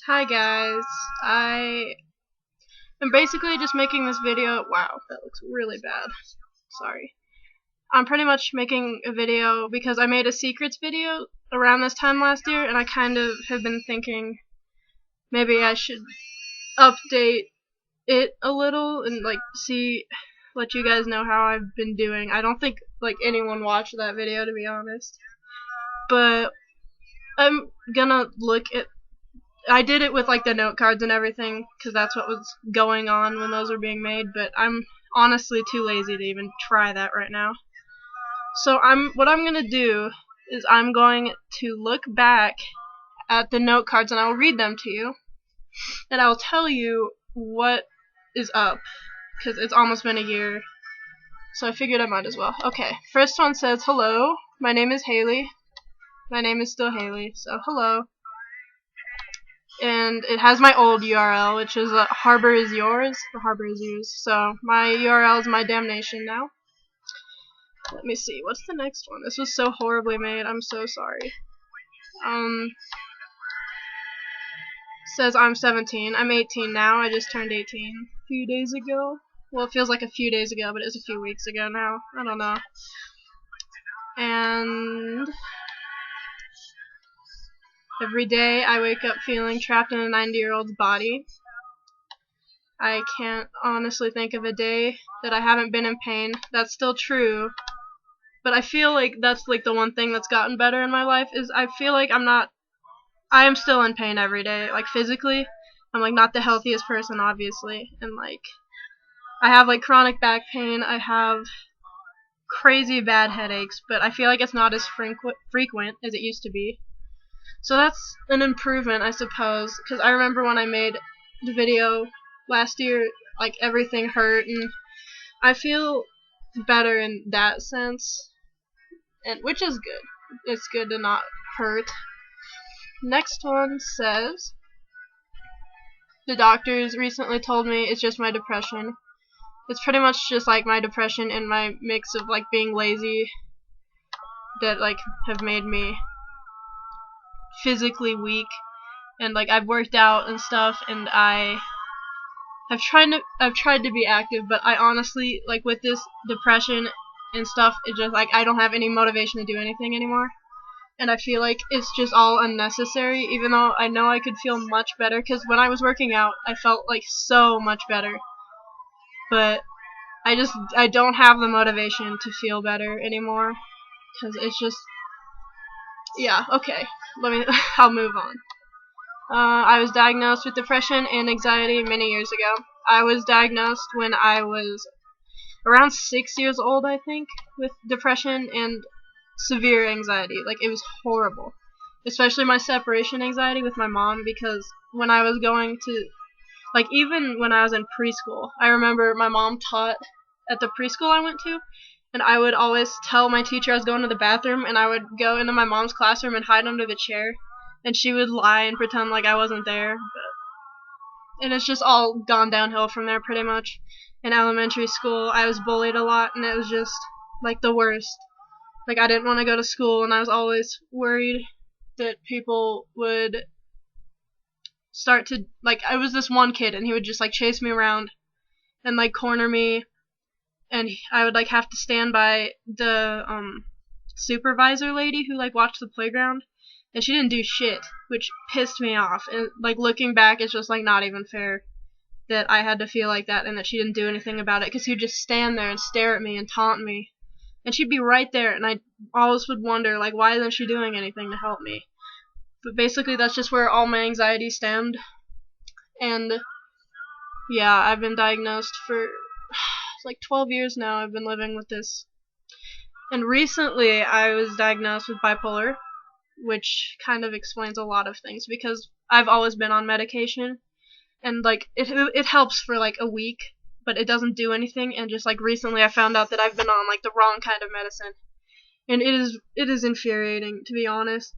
Hi guys, I am basically just making this video. Wow, that looks really bad. Sorry. I'm pretty much making a video because I made a secrets video around this time last year, and I kind of have been thinking maybe I should update it a little and let you guys know how I've been doing. I don't think anyone watched that video, to be honest, but I'm gonna look at I did it with the note cards and everything because that's what was going on when those were being made, but I'm honestly too lazy to even try that right now. So what I'm going to do is I'm going to look back at the note cards and I'll read them to you and I'll tell you what is up because it's almost been a year. So I figured I might as well. Okay, first one says, "Hello, my name is Haley." My name is still Haley, so hello. And it has my old URL, which is Harbor is yours. The harbor is yours. So my URL is my damnation now. Let me see. What's the next one? This was so horribly made. I'm so sorry. Says I'm 17. I'm 18 now. I just turned 18 a few days ago. Well, it feels like a few days ago, but it was a few weeks ago now. I don't know. And every day I wake up feeling trapped in a 90-year-old's body. I can't honestly think of a day that I haven't been in pain. That's still true. But I feel like that's the one thing that's gotten better in my life is I feel like I am still in pain every day. Physically, I'm not the healthiest person, obviously. And I have chronic back pain. I have crazy bad headaches, but I feel like it's not as frequent as it used to be. So that's an improvement, I suppose, because I remember when I made the video last year, everything hurt, and I feel better in that sense, and which is good. It's good to not hurt. Next one says, "The doctors recently told me it's just my depression. It's pretty much just my depression and my mix of being lazy that have made me physically weak, and I've worked out and stuff, and I've tried to be active, but I honestly with this depression and stuff, it just I don't have any motivation to do anything anymore, and I feel like it's just all unnecessary. Even though I know I could feel much better, because when I was working out, I felt so much better, but I don't have the motivation to feel better anymore, because it's just yeah. Okay, I'll move on. I was diagnosed with depression and anxiety many years ago. I was diagnosed when I was around 6 years old, I think, with depression and severe anxiety. It was horrible. Especially my separation anxiety with my mom, because when I was going to, even when I was in preschool, I remember my mom taught at the preschool I went to, and I would always tell my teacher I was going to the bathroom, and I would go into my mom's classroom and hide under the chair, and she would lie and pretend like I wasn't there. And it's just all gone downhill from there pretty much. In elementary school, I was bullied a lot, and it was just the worst. I didn't want to go to school, and I was always worried that people would start to I was this one kid, and he would just chase me around and corner me, and I would have to stand by the supervisor lady who watched the playground, and she didn't do shit, which pissed me off. And looking back, it's just not even fair that I had to feel like that and that she didn't do anything about it, because she would just stand there and stare at me and taunt me, and she'd be right there, and I always would wonder why isn't she doing anything to help me. But basically that's just where all my anxiety stemmed. And yeah, I've been diagnosed for 12 years now. I've been living with this. And recently I was diagnosed with bipolar, which kind of explains a lot of things, because I've always been on medication, and it helps for a week, but it doesn't do anything. And just recently I found out that I've been on the wrong kind of medicine, and it is infuriating, to be honest.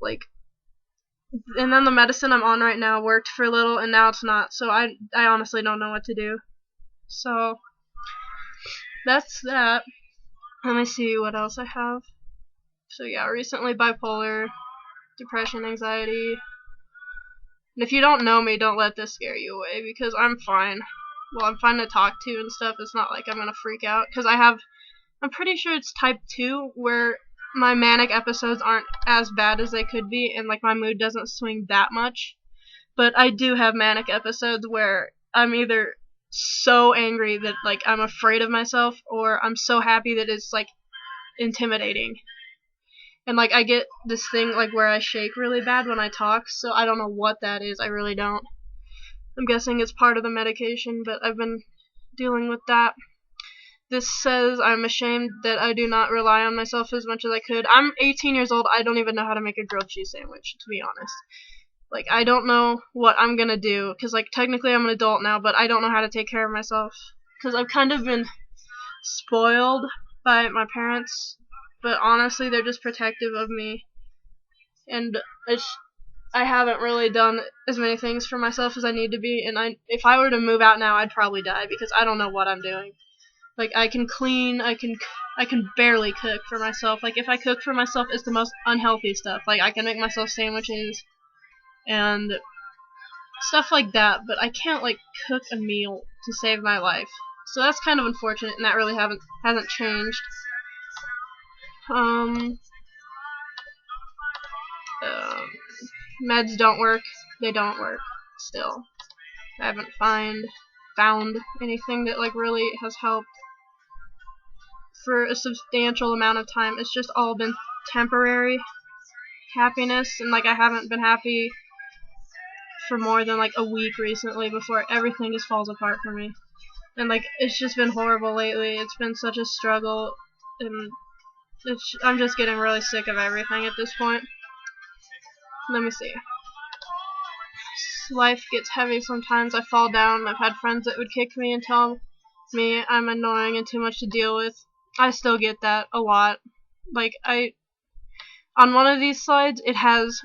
And then the medicine I'm on right now worked for a little, and now it's not, so I honestly don't know what to do. So that's that. Let me see what else I have. So yeah, recently bipolar, depression, anxiety. And if you don't know me, don't let this scare you away, because I'm fine. Well, I'm fine to talk to and stuff. It's not like I'm gonna freak out, because I'm pretty sure it's type 2, where my manic episodes aren't as bad as they could be, and like my mood doesn't swing that much. But I do have manic episodes where I'm either so angry that like I'm afraid of myself, or I'm so happy that it's like intimidating. And like I get this thing like where I shake really bad when I talk, so I don't know what that is. I really don't. I'm guessing it's part of the medication, but I've been dealing with that. This says I'm ashamed that I do not rely on myself as much as I could. I'm 18 years old. I don't even know how to make a grilled cheese sandwich, to be honest. Like, I don't know what I'm gonna do, because, like, technically I'm an adult now, but I don't know how to take care of myself. Because I've kind of been spoiled by my parents, but honestly, they're just protective of me. And I haven't really done as many things for myself as I need to be, and if I were to move out now, I'd probably die, because I don't know what I'm doing. Like, I can clean, I can barely cook for myself. Like, if I cook for myself, it's the most unhealthy stuff. Like, I can make myself sandwiches and stuff like that, but I can't, like, cook a meal to save my life. So that's kind of unfortunate, and that really hasn't changed. Meds don't work. They don't work still. I haven't found anything that, like, really has helped for a substantial amount of time. It's just all been temporary happiness, and like I haven't been happy for more than like a week recently before everything just falls apart for me. And like it's just been horrible lately. It's been such a struggle, and I'm just getting really sick of everything at this point. Let me see. Life gets heavy sometimes. I fall down. I've had friends that would kick me and tell me I'm annoying and too much to deal with. I still get that a lot. Like, on one of these slides, it has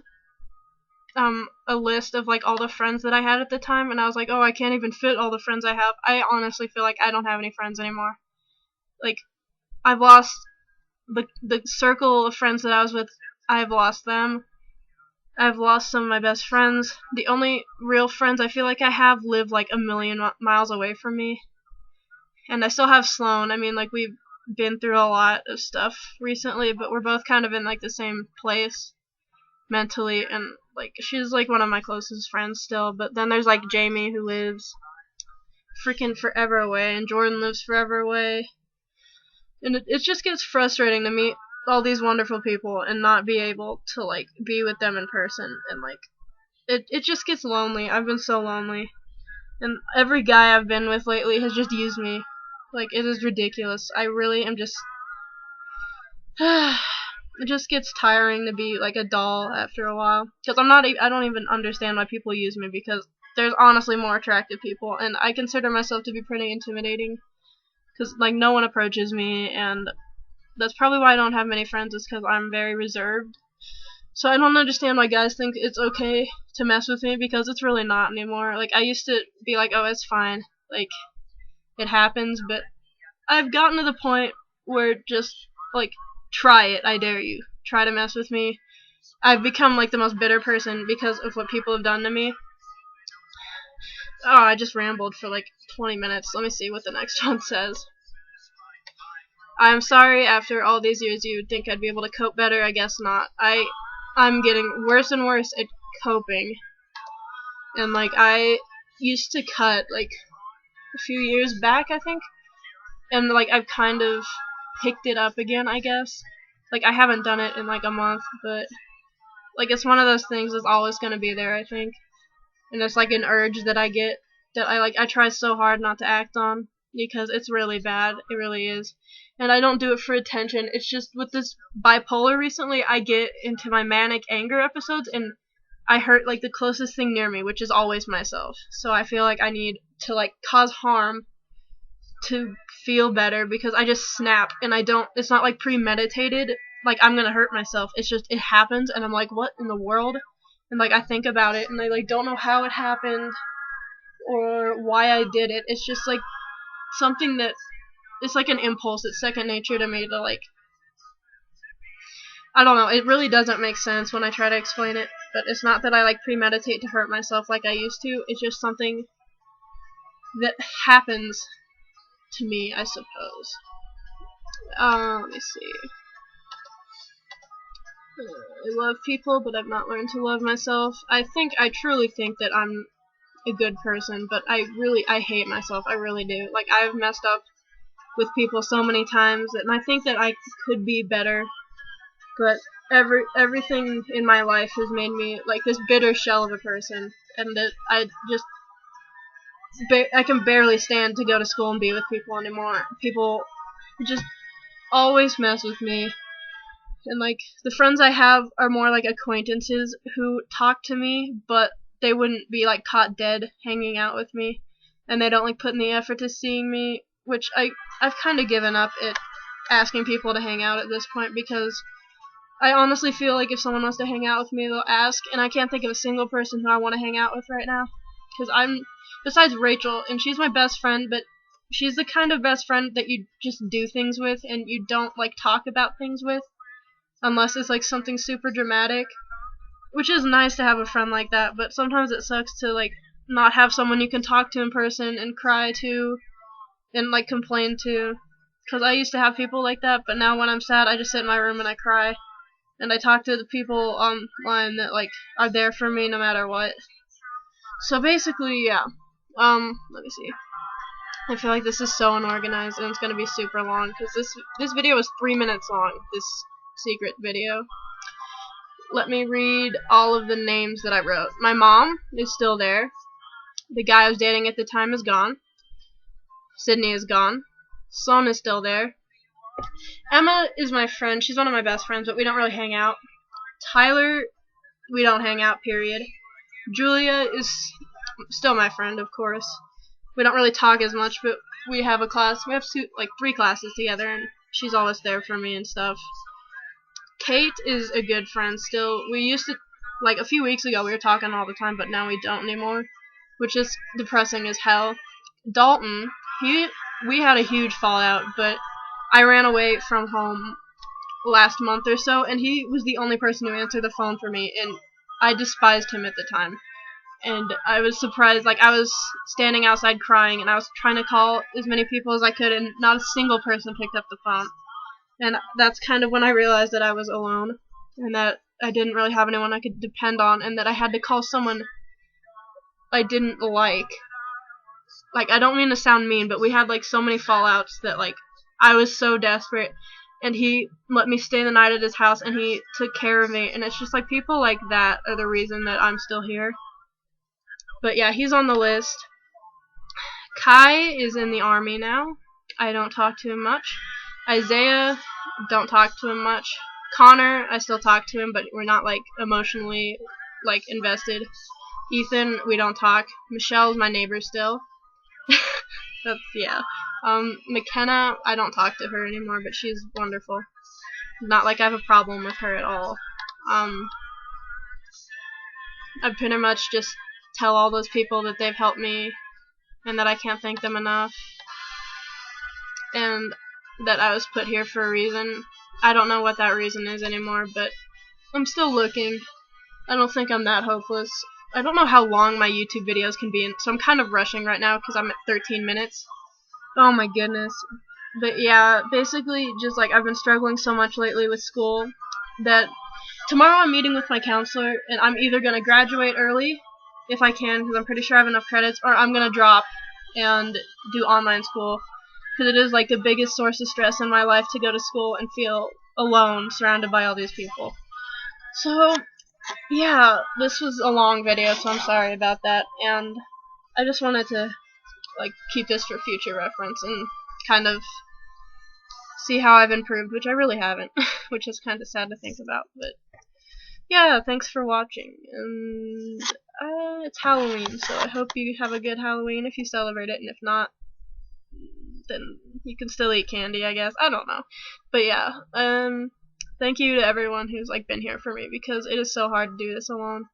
a list of like all the friends that I had at the time, and I was like, oh, I can't even fit all the friends I have. I honestly feel like I don't have any friends anymore. Like, I've lost the circle of friends that I was with. I've lost them. I've lost some of my best friends. The only real friends I feel like I have live like a million miles away from me. And I still have Sloan. I mean, like, we've been through a lot of stuff recently, but we're both kind of in like the same place mentally, and like she's like one of my closest friends still. But then there's like Jamie, who lives freaking forever away, and Jordan lives forever away, and it just gets frustrating to meet all these wonderful people and not be able to like be with them in person, and like it just gets lonely. I've been so lonely, and every guy I've been with lately has just used me. Like, it is ridiculous. I really am just it just gets tiring to be like a doll after a while, because I don't even understand why people use me, because there's honestly more attractive people, and I consider myself to be pretty intimidating, because like no one approaches me, and that's probably why I don't have many friends, is because I'm very reserved. So I don't understand why guys think it's okay to mess with me, because it's really not anymore. Like, I used to be like, oh, it's fine, like, it happens, but I've gotten to the point where just, like, try it, I dare you. Try to mess with me. I've become, like, the most bitter person because of what people have done to me. Oh, I just rambled for, like, 20 minutes. Let me see what the next one says. I'm sorry, after all these years you would think I'd be able to cope better. I guess not. I'm getting worse and worse at coping. And, like, I used to cut, like, a few years back, I think. And, like, I've kind of picked it up again, I guess. Like, I haven't done it in, like, a month, but, like, it's one of those things that's always going to be there, I think. And it's, like, an urge that I get that I try so hard not to act on, because it's really bad. It really is. And I don't do it for attention. It's just with this bipolar recently, I get into my manic anger episodes, and I hurt, like, the closest thing near me, which is always myself. So I feel like I need to, like, cause harm to feel better, because I just snap, and it's not like premeditated, like I'm gonna hurt myself. It's just, it happens, and I'm like, what in the world? And like I think about it, and I like don't know how it happened or why I did it. It's just like something that, it's like an impulse. It's second nature to me to, like, I don't know, it really doesn't make sense when I try to explain it. But it's not that I like premeditate to hurt myself like I used to. It's just something that happens to me, I suppose. Let me see. I love people, but I've not learned to love myself. I truly think that I'm a good person, but I hate myself. I really do. Like, I've messed up with people so many times, and I think that I could be better, but everything in my life has made me like this bitter shell of a person, and that I can barely stand to go to school and be with people anymore. People just always mess with me. And like the friends I have are more like acquaintances who talk to me, but they wouldn't be like caught dead hanging out with me, and they don't like put in the effort to seeing me, which I've kind of given up at asking people to hang out at this point, because I honestly feel like if someone wants to hang out with me, they'll ask, and I can't think of a single person who I want to hang out with right now, because besides Rachel, and she's my best friend, but she's the kind of best friend that you just do things with and you don't like talk about things with unless it's like something super dramatic, which is nice to have a friend like that, but sometimes it sucks to like not have someone you can talk to in person and cry to and like complain to, because I used to have people like that, but now when I'm sad I just sit in my room and I cry, and I talk to the people online that like are there for me no matter what. So basically, yeah. Let me see. I feel like this is so unorganized and it's gonna be super long because this video is 3 minutes long. This secret video. Let me read all of the names that I wrote. My mom is still there. The guy I was dating at the time is gone. Sydney is gone. Son is still there. Emma is my friend. She's one of my best friends, but we don't really hang out. Tyler, we don't hang out, period. Julia is still my friend, of course. We don't really talk as much, but we have a class. We have like 3 classes together, and she's always there for me and stuff. Kate is a good friend still. We used to, like a few weeks ago, we were talking all the time, but now we don't anymore, which is depressing as hell. Dalton, we had a huge fallout, but I ran away from home last month or so, and he was the only person who answered the phone for me, and I despised him at the time. And I was surprised, like I was standing outside crying, and I was trying to call as many people as I could, and not a single person picked up the phone. And that's kind of when I realized that I was alone, and that I didn't really have anyone I could depend on, and that I had to call someone I didn't like. Like, I don't mean to sound mean, but we had like so many fallouts that like I was so desperate, and he let me stay the night at his house, and he took care of me, and it's just like people like that are the reason that I'm still here. But yeah, he's on the list. Kai is in the army now. I don't talk to him much. Isaiah, don't talk to him much. Connor, I still talk to him, but we're not like emotionally like invested. Ethan, we don't talk. Michelle's my neighbor still. That's, yeah. McKenna, I don't talk to her anymore, but she's wonderful. Not like I have a problem with her at all. I pretty much just tell all those people that they've helped me and that I can't thank them enough, and that I was put here for a reason. I don't know what that reason is anymore, but I'm still looking. I don't think I'm that hopeless. I don't know how long my YouTube videos can be, so I'm kind of rushing right now because I'm at 13 minutes. Oh my goodness. But yeah, basically just like I've been struggling so much lately with school that tomorrow I'm meeting with my counselor, and I'm either going to graduate early if I can, because I'm pretty sure I have enough credits, or I'm going to drop and do online school, because it is like the biggest source of stress in my life to go to school and feel alone surrounded by all these people. So yeah, this was a long video, so I'm sorry about that, and I just wanted to like keep this for future reference and kind of see how I've improved, which I really haven't, which is kind of sad to think about. But yeah, thanks for watching, and it's Halloween, so I hope you have a good Halloween if you celebrate it, and if not, then you can still eat candy, I guess. I don't know, but yeah, thank you to everyone who's like been here for me, because it is so hard to do this alone.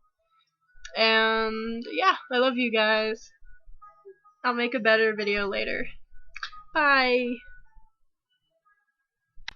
And yeah, I love you guys. I'll make a better video later. Bye.